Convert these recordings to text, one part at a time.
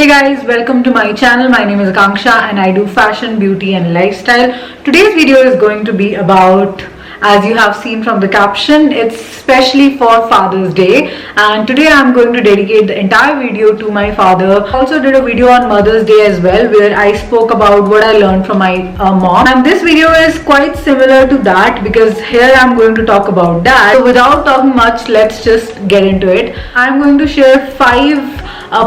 Hey guys, welcome to my channel. My name is Akanksha and I do fashion, beauty and lifestyle. Today's video is going to be about, as you have seen from the caption, it's specially for Father's Day, and today I'm going to dedicate the entire video to my father. I also did a video on Mother's Day as well where I spoke about what I learned from my mom, and this video is quite similar to that because here I'm going to talk about that. So without talking much, let's just get into it. I'm going to share 5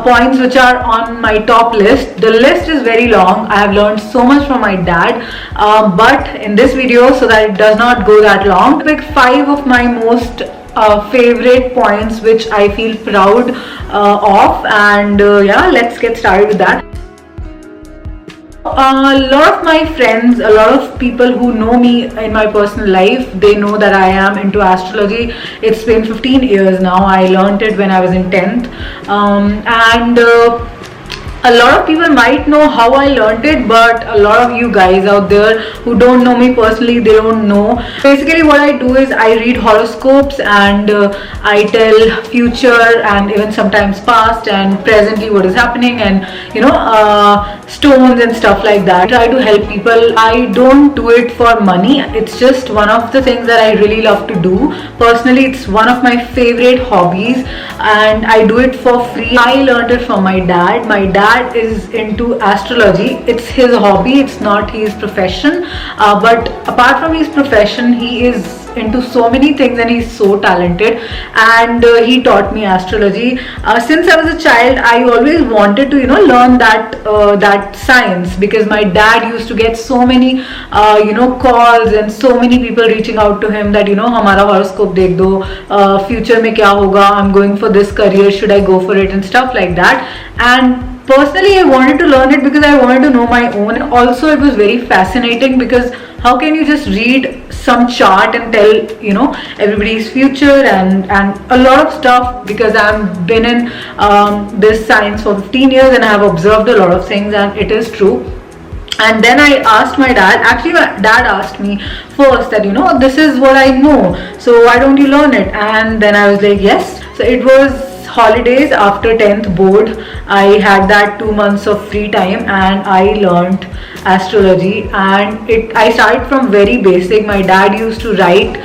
points which are on my top list. The list is very long. I have learned so much from my dad, but in this video, so that it does not go that long, pick 5 of my most favorite points which I feel proud of, and yeah, let's get started with that. A lot of my friends, a lot of people who know me in my personal life, they know that I am into astrology. It's been 15 years now. I learned it when I was in 10th, and a lot of people might know how I learned it, but a lot of you guys out there who don't know me personally, they don't know. Basically what I do is I read horoscopes and I tell future and even sometimes past and presently what is happening, and stones and stuff like that. I try to help people. I don't do it for money. It's just one of the things that I really love to do. Personally, it's one of my favorite hobbies and I do it for free. I learned it from my dad. My dad is into astrology. It's his hobby, it's not his profession, but apart from his profession, he is into so many things and he's so talented, and he taught me astrology. Since I was a child, I always wanted to learn that science, because my dad used to get so many calls and so many people reaching out to him that हमारा horoscope देख दो, future में क्या होगा, I'm going for this career, should I go for it, and stuff like that. And personally, I wanted to learn it because I wanted to know my own. Also, it was very fascinating because how can you just read some chart and tell everybody's future and a lot of stuff, because I've been in this science for 15 years and I have observed a lot of things, and it is true. And then I asked my dad, actually my dad asked me first that this is what I know, so why don't you learn it? And then I was like, yes. So it was holidays after 10th board. I had that 2 months of free time and I learned astrology, and I started from very basic. My dad used to write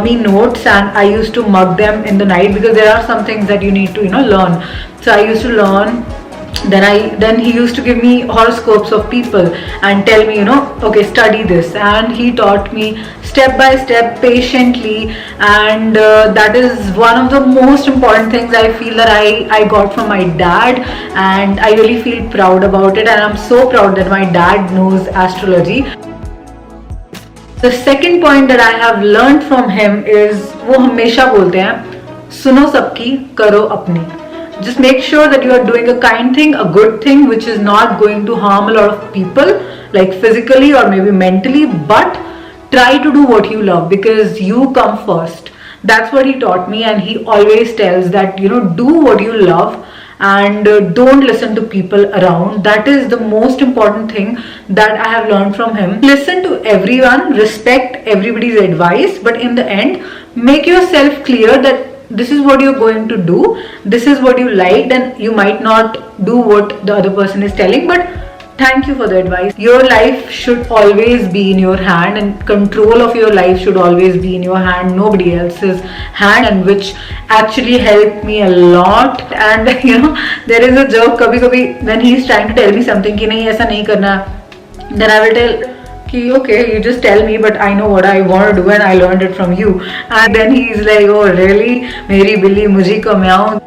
me notes and I used to mug them in the night, because there are some things that you need to learn. So I used to learn. Then he used to give me horoscopes of people and tell me okay, study this, and he taught me step by step, patiently, and that is one of the most important things I feel that I got from my dad, and I really feel proud about it, and I'm so proud that my dad knows astrology. The second point that I have learned from him is, वो हमेशा बोलते हैं, सुनो सबकी, करो अपनी. Just make sure that you are doing a kind thing, a good thing, which is not going to harm a lot of people, like physically or maybe mentally, but try to do what you love, because you come first. That's what he taught me, and he always tells that do what you love and don't listen to people around. That is the most important thing that I have learned from him. Listen to everyone, respect everybody's advice, but in the end, make yourself clear that this is what you're going to do, this is what you liked, and you might not do what the other person is telling, but thank you for the advice. Your life should always be in your hand, and control of your life should always be in your hand, nobody else's hand, and which actually helped me a lot. And there is a joke kabhi when he's trying to tell me something ki nahi aisa nahi karna, then I will tell okay, you just tell me, but I know what I want to do and I learned it from you. And then he's like, oh really, meri billi mujhe ko meow.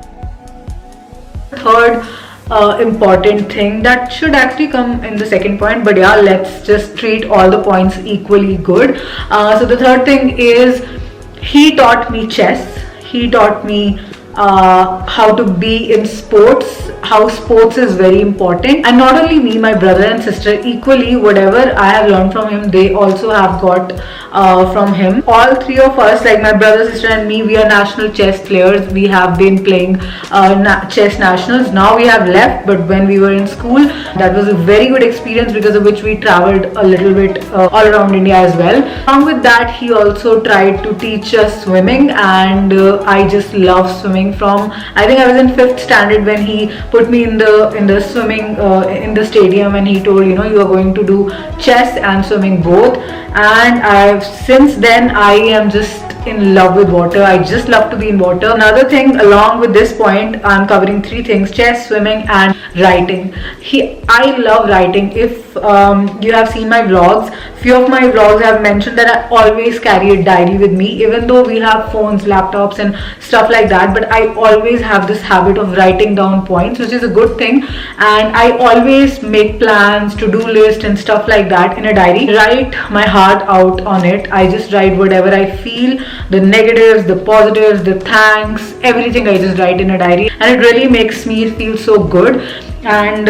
Third important thing that should actually come in the second point, but yeah, let's just treat all the points equally good. So the third thing is, he taught me chess. He taught me how to be in sports, how sports is very important. And not only me, my brother and sister equally, whatever I have learned from him, they also have got from him. All three of us, like my brother, sister and me, we are national chess players. We have been playing chess nationals. Now we have left, but when we were in school, that was a very good experience, because of which we traveled a little bit all around India as well. Along with that, he also tried to teach us swimming, and I just love swimming. swimming from, I think I was in 5th standard when he put me in the swimming in the stadium, and he told, you are going to do chess and swimming both. And I've since then I am just in love with water. I just love to be in water. Another thing along with this point, I'm covering 3 things: chess, swimming, and writing. I love writing. If you have seen my vlogs, few of my vlogs have mentioned that I always carry a diary with me, even though we have phones, laptops and stuff like that, but I always have this habit of writing down points, which is a good thing. And I always make plans, to-do list and stuff like that in a diary. Write my heart out on it. I just write whatever I feel, the negatives, the positives, the thanks, everything I just write in a diary, and it really makes me feel so good. And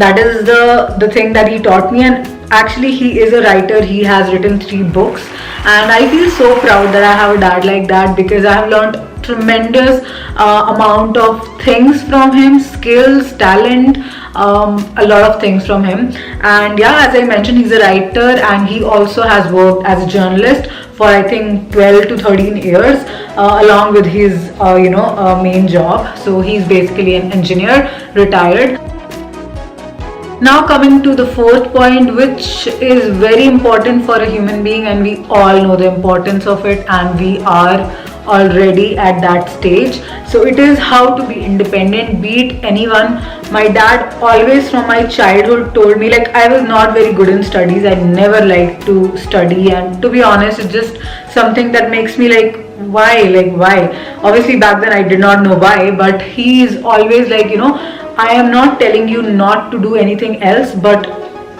that is the thing that he taught me. And actually he is a writer. He has written 3 books, and I feel so proud that I have a dad like that, because I have learned tremendous amount of things from him, skills, talent, a lot of things from him. And yeah, as I mentioned, he's a writer, and he also has worked as a journalist for I think 12 to 13 years along with his main job. So he's basically an engineer, retired. Now coming to the 4th point, which is very important for a human being, and we all know the importance of it, and we are already at that stage. So it is how to be independent, beat anyone. My dad always from my childhood told me, like, I was not very good in studies. I never liked to study, and to be honest, it's just something that makes me like, why? Obviously back then I did not know why, but he is always like, I am not telling you not to do anything else, but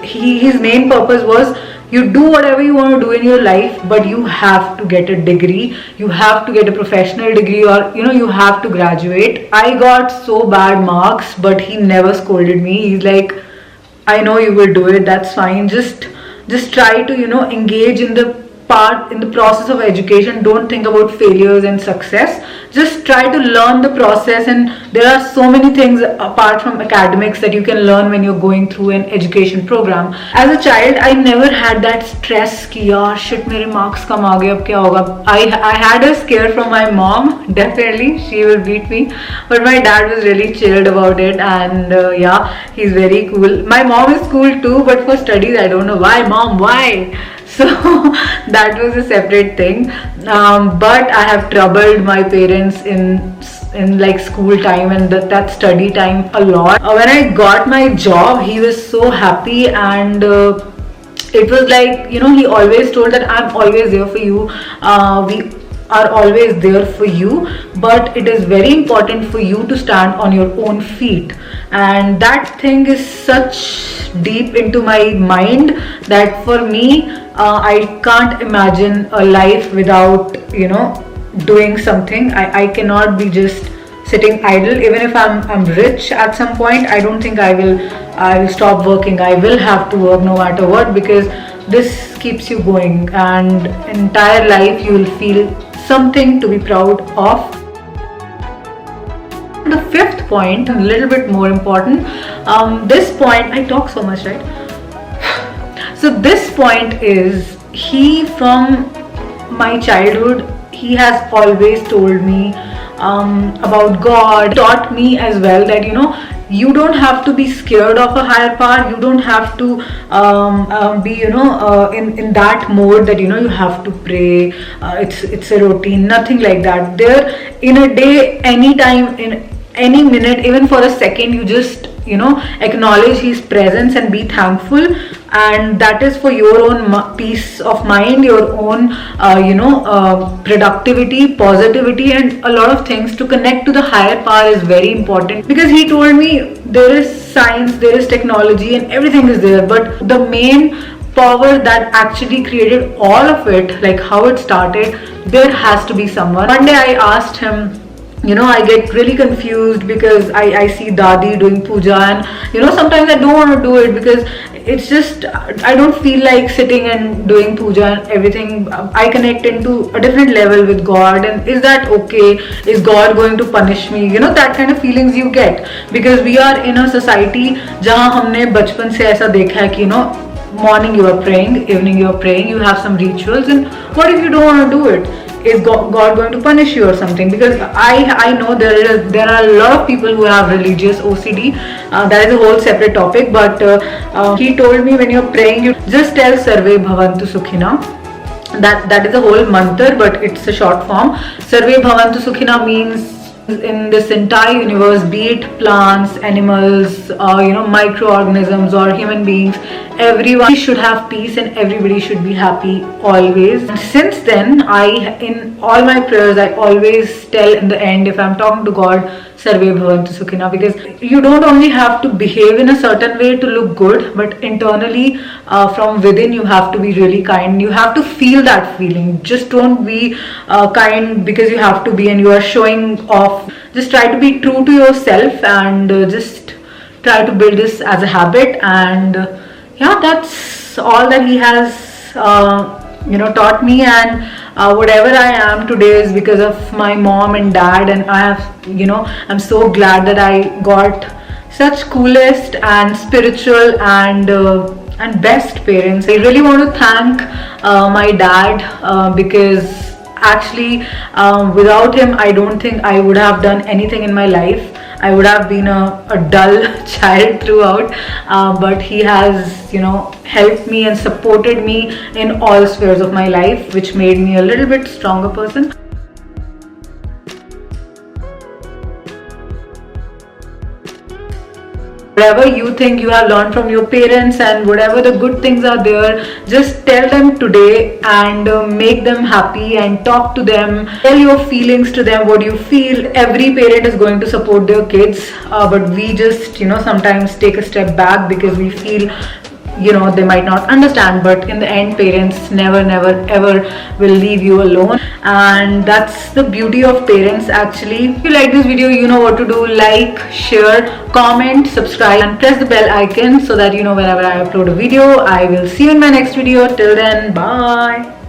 his main purpose was, you do whatever you want to do in your life, but you have to get a degree, you have to get a professional degree, or you have to graduate. I got so bad marks, but he never scolded me. He's like, I know you will do it, that's fine, just try to engage in the process of education. Don't think about failures and success, just try to learn the process. And there are so many things apart from academics that you can learn when you're going through an education program. As a child, I never had that stress ki yaar shit mere marks kam aa gaye, ab kya hoga. I had a scare from my mom, definitely she will beat me, but my dad was really chilled about it. And yeah, he's very cool. My mom is cool too, but for studies I don't know why. Mom, why? So that was a separate thing. But I have troubled my parents in like school time and that study time a lot. When I got my job, he was so happy, and it was like, he always told that I'm always there for you. We are always there for you, but it is very important for you to stand on your own feet. And that thing is such deep into my mind that for me, I can't imagine a life without doing something. I cannot be just sitting idle. Even if I'm rich at some point, I don't think I will stop working. I will have to work no matter what, because this keeps you going, and entire life you will feel something to be proud of. The 5th point, a little bit more important. This point, I talk so much, right? So this point is, he from my childhood, he has always told me about God, taught me as well that you don't have to be scared of a higher power. You don't have to be in that mode that you have to pray. It's a routine, nothing like that. There, in a day, anytime, in any minute, even for a second, you just acknowledge his presence and be thankful. And that is for your own peace of mind, your own productivity, positivity, and a lot of things. To connect to the higher power is very important, because he told me there is science, there is technology, and everything is there, but the main power that actually created all of it, like how it started, there has to be someone. One day I asked him, I get really confused because I see Dadi doing puja, and sometimes I don't want to do it because it's just, I don't feel like sitting and doing puja and everything. I connect into a different level with God, and is that okay? Is God going to punish me? That kind of feelings you get, because we are in a society jahan हमने बचपन से ऐसा देखा है कि morning you are praying, evening you are praying, you have some rituals, and what if you don't want to do it? is God going to punish you or something? Because I know there are a lot of people who have religious OCD. That is a whole separate topic. But he told me, when you're praying, you just tell Sarve Bhavantu Sukhina. That is a whole mantra, but it's a short form. Sarve Bhavantu Sukhina means, in this entire universe, be it plants, animals, microorganisms or human beings, everyone should have peace and everybody should be happy always. And since then, in all my prayers, I always tell in the end, if I'm talking to God, Sarve Bhavantu Sukhina, because you don't only have to behave in a certain way to look good, but internally, from within, you have to be really kind. You have to feel that feeling. Just don't be kind because you have to be and you are showing off. Just try to be true to yourself, and just try to build this as a habit. And yeah, that's all that he has taught me. And whatever I am today is because of my mom and dad, and I'm so glad that I got such coolest and spiritual and best parents. I really want to thank my dad, because actually, without him, I don't think I would have done anything in my life. I would have been a dull child throughout, but he has, helped me and supported me in all spheres of my life, which made me a little bit stronger person. Whatever you think you have learned from your parents and whatever the good things are there, just tell them today and make them happy and talk to them. Tell your feelings to them, what you feel. Every parent is going to support their kids, but we just, sometimes take a step back because we feel they might not understand. But in the end, parents never ever will leave you alone, and that's the beauty of parents actually. If you like this video, you know what to do. Like, share, comment, subscribe, and press the bell icon so that whenever I upload a video. I will see you in my next video. Till then, bye.